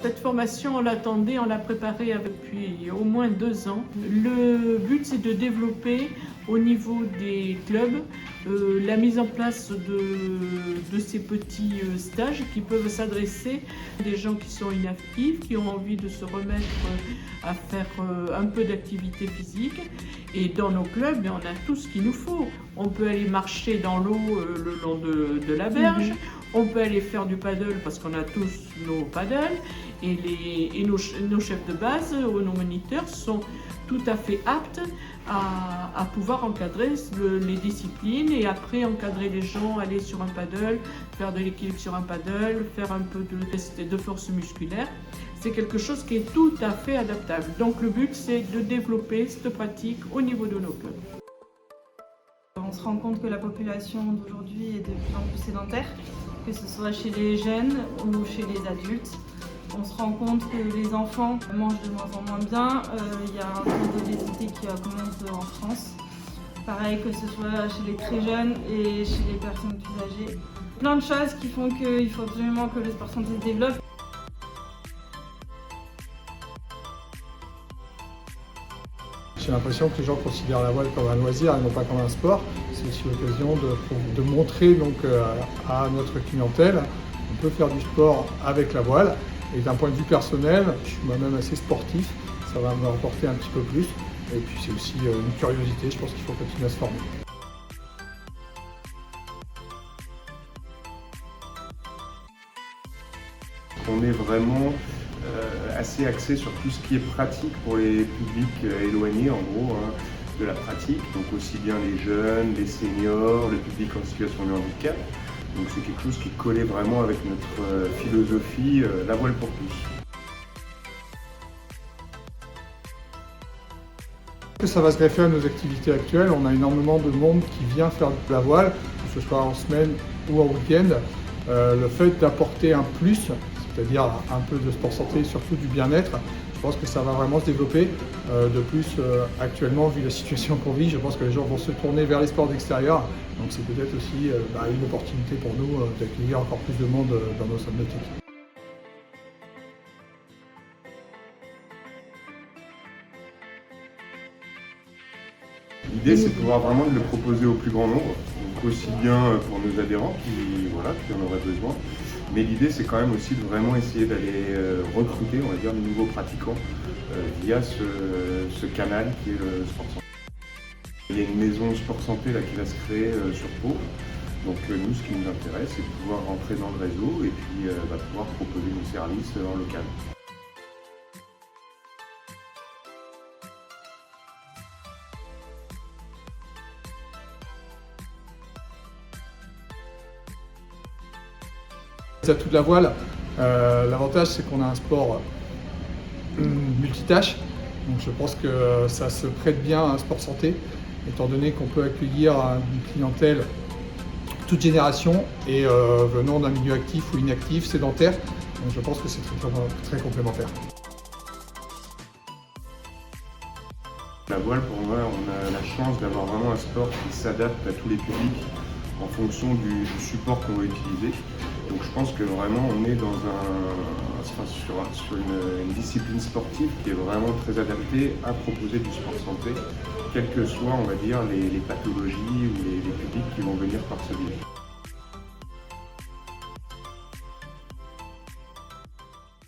Cette formation, on l'attendait, on l'a préparée depuis au moins 2 ans. Le but, c'est de développer au niveau des clubs la mise en place de ces petits stages qui peuvent s'adresser à des gens qui sont inactifs, qui ont envie de se remettre à faire un peu d'activité physique. Et dans nos clubs, on a tout ce qu'il nous faut. On peut aller marcher dans l'eau le long de la berge. On peut aller faire du paddle parce qu'on a tous nos paddles et nos chefs de base ou nos moniteurs sont tout à fait aptes à pouvoir encadrer les disciplines et après encadrer les gens, aller sur un paddle, faire de l'équilibre sur un paddle, faire un peu de test de force musculaire. C'est quelque chose qui est tout à fait adaptable. Donc le but, c'est de développer cette pratique au niveau de nos clubs. On se rend compte que la population d'aujourd'hui est de plus en plus sédentaire, que ce soit chez les jeunes ou chez les adultes. On se rend compte que les enfants mangent de moins en moins bien. Il y a un taux d'obésité qui augmente en France. Pareil que ce soit chez les très jeunes et chez les personnes plus âgées. Plein de choses qui font qu'il faut absolument que le sport santé se développe. J'ai l'impression que les gens considèrent la voile comme un loisir et non pas comme un sport. C'est aussi l'occasion de montrer donc, à notre clientèle qu'on peut faire du sport avec la voile. Et d'un point de vue personnel, je suis moi-même assez sportif, ça va me rapporter un petit peu plus. Et puis c'est aussi une curiosité, je pense qu'il faut continuer à se former. On est vraiment assez axé sur tout ce qui est pratique pour les publics éloignés en gros de la pratique, donc aussi bien les jeunes, les seniors, le public en situation de handicap. Donc c'est quelque chose qui collait vraiment avec notre philosophie, la voile pour tous. Ça va se greffer à nos activités actuelles. On a énormément de monde qui vient faire de la voile, que ce soit en semaine ou en week-end. Le fait d'apporter un plus, c'est-à-dire un peu de sport santé, surtout du bien-être, je pense que ça va vraiment se développer. De plus, actuellement, vu la situation qu'on vit, je pense que les gens vont se tourner vers les sports d'extérieur. Donc c'est peut-être aussi une opportunité pour nous d'accueillir encore plus de monde dans nos salles nautiques. L'idée, c'est de pouvoir vraiment le proposer au plus grand nombre, donc aussi bien pour nos adhérents qui en auraient besoin, mais l'idée, c'est quand même aussi de vraiment essayer d'aller recruter, on va dire, de nouveaux pratiquants via ce canal qui est le sport santé. Il y a une maison sport santé là, qui va se créer sur Pau, donc nous, ce qui nous intéresse, c'est de pouvoir rentrer dans le réseau et puis pouvoir proposer nos services en local. Les atouts de la voile, l'avantage c'est qu'on a un sport multitâche, donc je pense que ça se prête bien à un sport santé, étant donné qu'on peut accueillir une clientèle toute génération et venant d'un milieu actif ou inactif, sédentaire, donc je pense que c'est très complémentaire. La voile, pour moi, on a la chance d'avoir vraiment un sport qui s'adapte à tous les publics en fonction du support qu'on va utiliser. Donc je pense que vraiment on est sur une discipline sportive qui est vraiment très adaptée à proposer du sport santé, quelles que soient, on va dire, les pathologies ou les publics qui vont venir par ce biais.